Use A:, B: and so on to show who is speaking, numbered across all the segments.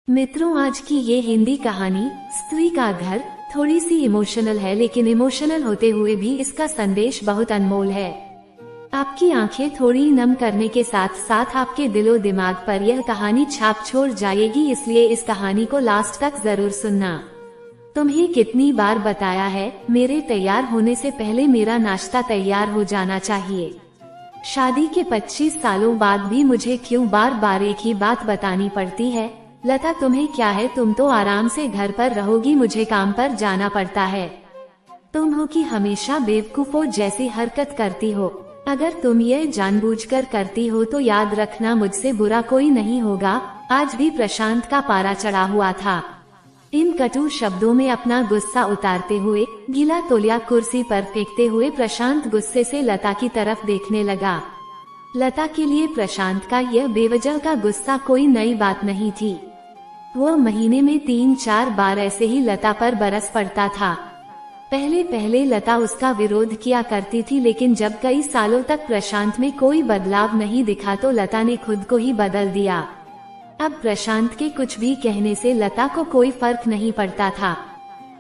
A: मित्रों, आज की ये हिंदी कहानी स्त्री का घर थोड़ी सी इमोशनल है, लेकिन इमोशनल होते हुए भी इसका संदेश बहुत अनमोल है। आपकी आंखें थोड़ी नम करने के साथ साथ आपके दिलो दिमाग पर यह कहानी छाप छोड़ जाएगी, इसलिए इस कहानी को लास्ट तक जरूर सुनना। तुम्हें कितनी बार बताया है, मेरे तैयार होने से पहले मेरा नाश्ता तैयार हो जाना चाहिए। शादी के 25 सालों बाद भी मुझे क्यों बार बार एक ही बात बतानी पड़ती है? लता, तुम्हें क्या है? तुम तो आराम से घर पर रहोगी, मुझे काम पर जाना पड़ता है। तुम हो कि हमेशा बेवकूफों जैसी हरकत करती हो। अगर तुम ये जानबूझकर करती हो तो याद रखना, मुझसे बुरा कोई नहीं होगा। आज भी प्रशांत का पारा चढ़ा हुआ था। इन कटु शब्दों में अपना गुस्सा उतारते हुए, गीला तौलिया कुर्सी पर फेंकते हुए प्रशांत गुस्से से लता की तरफ देखने लगा। लता के लिए प्रशांत का यह बेवजह का गुस्सा कोई नई बात नहीं थी। वो महीने में 3-4 बार ऐसे ही लता पर बरस पड़ता था। पहले पहले लता उसका विरोध किया करती थी, लेकिन जब कई सालों तक प्रशांत में कोई बदलाव नहीं दिखा तो लता ने खुद को ही बदल दिया। अब प्रशांत के कुछ भी कहने से लता को कोई फर्क नहीं पड़ता था।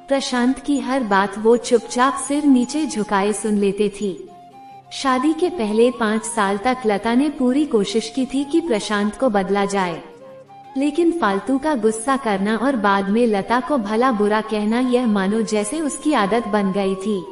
A: प्रशांत की हर बात वो चुपचाप सिर नीचे झुकाए सुन लेती थी। शादी के पहले 5 साल तक लता ने पूरी कोशिश की थी कि प्रशांत को बदला जाए, लेकिन फालतू का गुस्सा करना और बाद में लता को भला बुरा कहना, यह मानो जैसे उसकी आदत बन गई थी।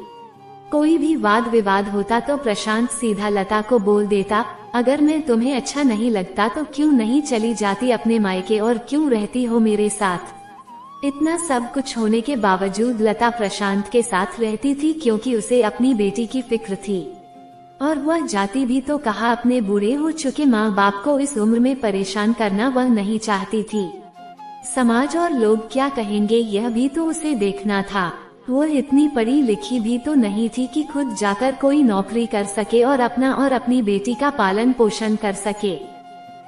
A: कोई भी वाद विवाद होता तो प्रशांत सीधा लता को बोल देता, अगर मैं तुम्हें अच्छा नहीं लगता तो क्यों नहीं चली जाती अपने मायके और क्यों रहती हो मेरे साथ? इतना सब कुछ होने के बावजूद लता प्रशांत के साथ रहती थी, क्योंकि उसे अपनी बेटी की फिक्र थी। और वह जाती भी तो कहा, अपने बूढ़े हो चुके माँ बाप को इस उम्र में परेशान करना वह नहीं चाहती थी। समाज और लोग क्या कहेंगे, यह भी तो उसे देखना था। वो इतनी पढ़ी लिखी भी तो नहीं थी कि खुद जाकर कोई नौकरी कर सके और अपना और अपनी बेटी का पालन पोषण कर सके।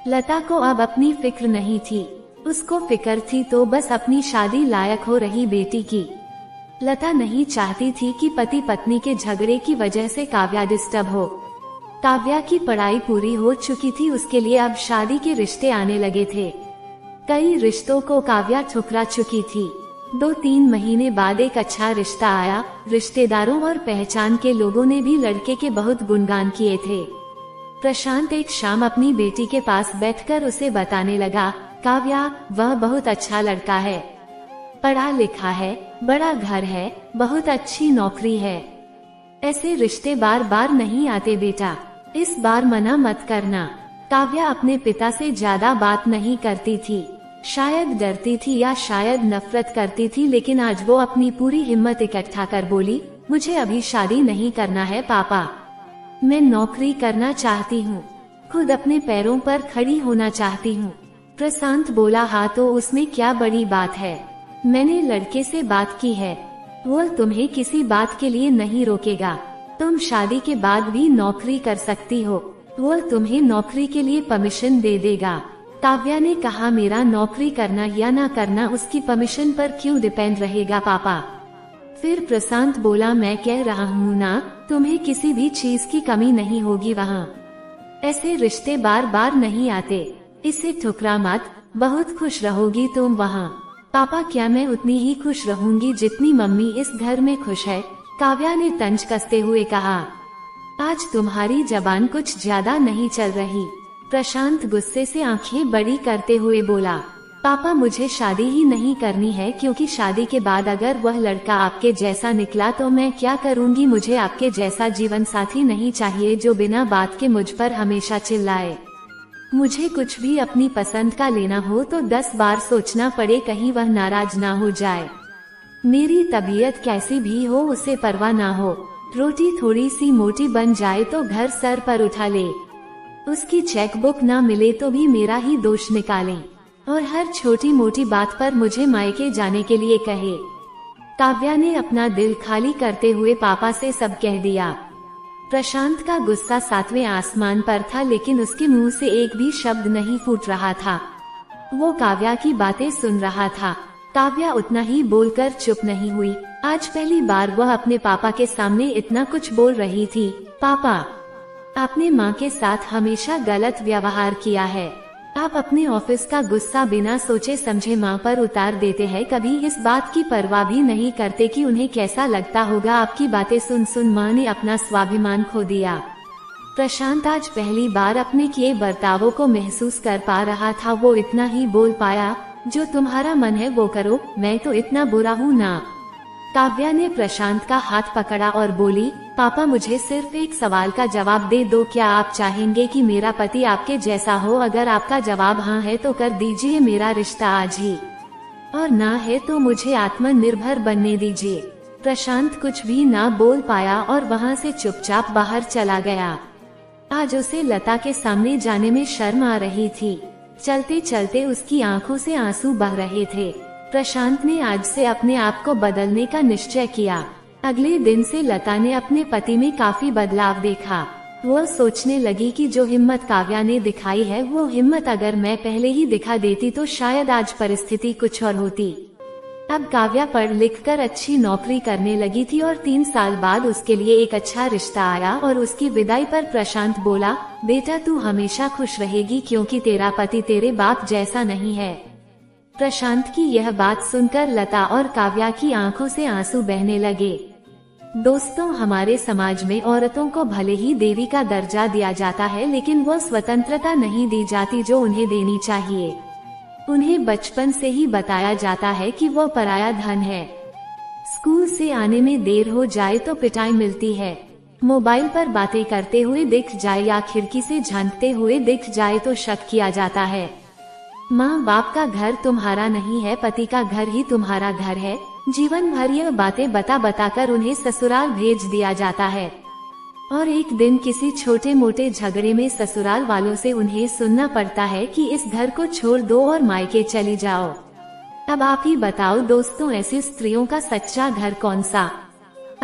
A: लता को अब अपनी फिक्र नहीं थी। उसको फिक्र थी तो बस अपनी शादी लायक हो रही बेटी की। लता नहीं चाहती थी कि पति पत्नी के झगड़े की वजह से काव्या डिस्टर्ब हो। काव्या की पढ़ाई पूरी हो चुकी थी, उसके लिए अब शादी के रिश्ते आने लगे थे। कई रिश्तों को काव्या ठुकरा चुकी थी। 2-3 महीने बाद एक अच्छा रिश्ता आया। रिश्तेदारों और पहचान के लोगों ने भी लड़के के बहुत गुणगान किए थे। प्रशांत एक शाम अपनी बेटी के पास बैठकर उसे बताने लगा, काव्या, वह बहुत अच्छा लड़का है, पढ़ा लिखा है, बड़ा घर है, बहुत अच्छी नौकरी है। ऐसे रिश्ते बार बार नहीं आते बेटा, इस बार मना मत करना। काव्या अपने पिता से ज्यादा बात नहीं करती थी। शायद डरती थी या शायद नफरत करती थी, लेकिन आज वो अपनी पूरी हिम्मत इकट्ठा कर बोली, मुझे अभी शादी नहीं करना है पापा। मैं नौकरी करना चाहती हूँ, खुद अपने पैरों पर खड़ी होना चाहती हूँ। प्रशांत बोला, हाँ तो उसमें क्या बड़ी बात है, मैंने लड़के से बात की है, वो तुम्हें किसी बात के लिए नहीं रोकेगा। तुम शादी के बाद भी नौकरी कर सकती हो, वो तुम्हें नौकरी के लिए परमिशन दे देगा। काव्या ने कहा, मेरा नौकरी करना या ना करना उसकी परमिशन पर क्यों डिपेंड रहेगा पापा? फिर प्रशांत बोला, मैं कह रहा हूँ ना, तुम्हें किसी भी चीज की कमी नहीं होगी वहाँ। ऐसे रिश्ते बार बार नहीं आते, इसे ठुकरा मत, बहुत खुश रहोगी तुम वहाँ। पापा, क्या मैं उतनी ही खुश रहूंगी जितनी मम्मी इस घर में खुश है? काव्या ने तंज कसते हुए कहा, आज तुम्हारी जबान कुछ ज्यादा नहीं चल रही। प्रशांत गुस्से से आंखें बड़ी करते हुए बोला, पापा, मुझे शादी ही नहीं करनी है, क्योंकि शादी के बाद अगर वह लड़का आपके जैसा निकला तो मैं क्या करूंगी? मुझे आपके जैसा जीवन साथी नहीं चाहिए जो बिना बात के मुझ पर हमेशा चिल्लाए। मुझे कुछ भी अपनी पसंद का लेना हो तो 10 बार सोचना पड़े, कहीं वह नाराज ना हो जाए। मेरी तबीयत कैसी भी हो उसे परवाह ना हो। रोटी थोड़ी सी मोटी बन जाए तो घर सर पर उठा ले। उसकी चेकबुक ना मिले तो भी मेरा ही दोष निकालें, और हर छोटी मोटी बात पर मुझे मायके जाने के लिए कहे। काव्या ने अपना दिल खाली करते हुए पापा से सब कह दिया। प्रशांत का गुस्सा 7वें आसमान पर था, लेकिन उसके मुंह से एक भी शब्द नहीं फूट रहा था। वो काव्या की बातें सुन रहा था। काव्या उतना ही बोलकर चुप नहीं हुई। आज पहली बार वह अपने पापा के सामने इतना कुछ बोल रही थी। पापा, आपने माँ के साथ हमेशा गलत व्यवहार किया है। आप अपने ऑफिस का गुस्सा बिना सोचे समझे माँ पर उतार देते हैं, कभी इस बात की परवाह भी नहीं करते कि उन्हें कैसा लगता होगा। आपकी बातें सुन सुन माँ ने अपना स्वाभिमान खो दिया। प्रशांत आज पहली बार अपने किए बर्तावों को महसूस कर पा रहा था। वो इतना ही बोल पाया, जो तुम्हारा मन है वो करो, मैं तो इतना बुरा हूँ ना। काव्या ने प्रशांत का हाथ पकड़ा और बोली, पापा मुझे सिर्फ एक सवाल का जवाब दे दो, क्या आप चाहेंगे कि मेरा पति आपके जैसा हो? अगर आपका जवाब हाँ है तो कर दीजिए मेरा रिश्ता आज ही, और ना है तो मुझे आत्मनिर्भर बनने दीजिए। प्रशांत कुछ भी ना बोल पाया और वहाँ से चुपचाप बाहर चला गया। आज उसे लता के सामने जाने में शर्म आ रही थी। चलते चलते उसकी आंखों से आंसू बह रहे थे। प्रशांत ने आज से अपने आप को बदलने का निश्चय किया। अगले दिन से लता ने अपने पति में काफी बदलाव देखा। वह सोचने लगी कि जो हिम्मत काव्या ने दिखाई है, वो हिम्मत अगर मैं पहले ही दिखा देती तो शायद आज परिस्थिति कुछ और होती। अब काव्या पढ़ लिख कर अच्छी नौकरी करने लगी थी और 3 साल बाद उसके लिए एक अच्छा रिश्ता आया और उसकी विदाई पर प्रशांत बोला, बेटा तू हमेशा खुश रहेगी क्योंकि तेरा पति तेरे बाप जैसा नहीं है। प्रशांत की यह बात सुनकर लता और काव्या की आंखों से आंसू बहने लगे। दोस्तों, हमारे समाज में औरतों को भले ही देवी का दर्जा दिया जाता है, लेकिन वो स्वतंत्रता नहीं दी जाती जो उन्हें देनी चाहिए। उन्हें बचपन से ही बताया जाता है कि वो पराया धन है। स्कूल से आने में देर हो जाए तो पिटाई मिलती है। मोबाइल पर बातें करते हुए दिख जाए या खिड़की से झांकते हुए दिख जाए तो शक किया जाता है। माँ बाप का घर तुम्हारा नहीं है, पति का घर ही तुम्हारा घर है। जीवन भर यह बातें बता बता कर उन्हें ससुराल भेज दिया जाता है और एक दिन किसी छोटे मोटे झगड़े में ससुराल वालों से उन्हें सुनना पड़ता है कि इस घर को छोड़ दो और मायके चली जाओ। अब आप ही बताओ दोस्तों, ऐसी स्त्रियों का सच्चा घर कौन सा?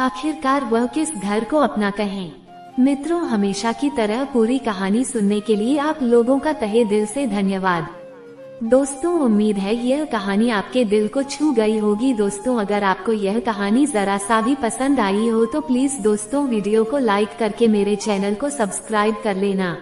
A: आखिरकार वह किस घर को अपना कहें? मित्रों, हमेशा की तरह पूरी कहानी सुनने के लिए आप लोगों का तहे दिल से धन्यवाद। दोस्तों, उम्मीद है यह कहानी आपके दिल को छू गई होगी। दोस्तों, अगर आपको यह कहानी जरा सा भी पसंद आई हो तो प्लीज दोस्तों वीडियो को लाइक करके मेरे चैनल को सब्सक्राइब कर लेना।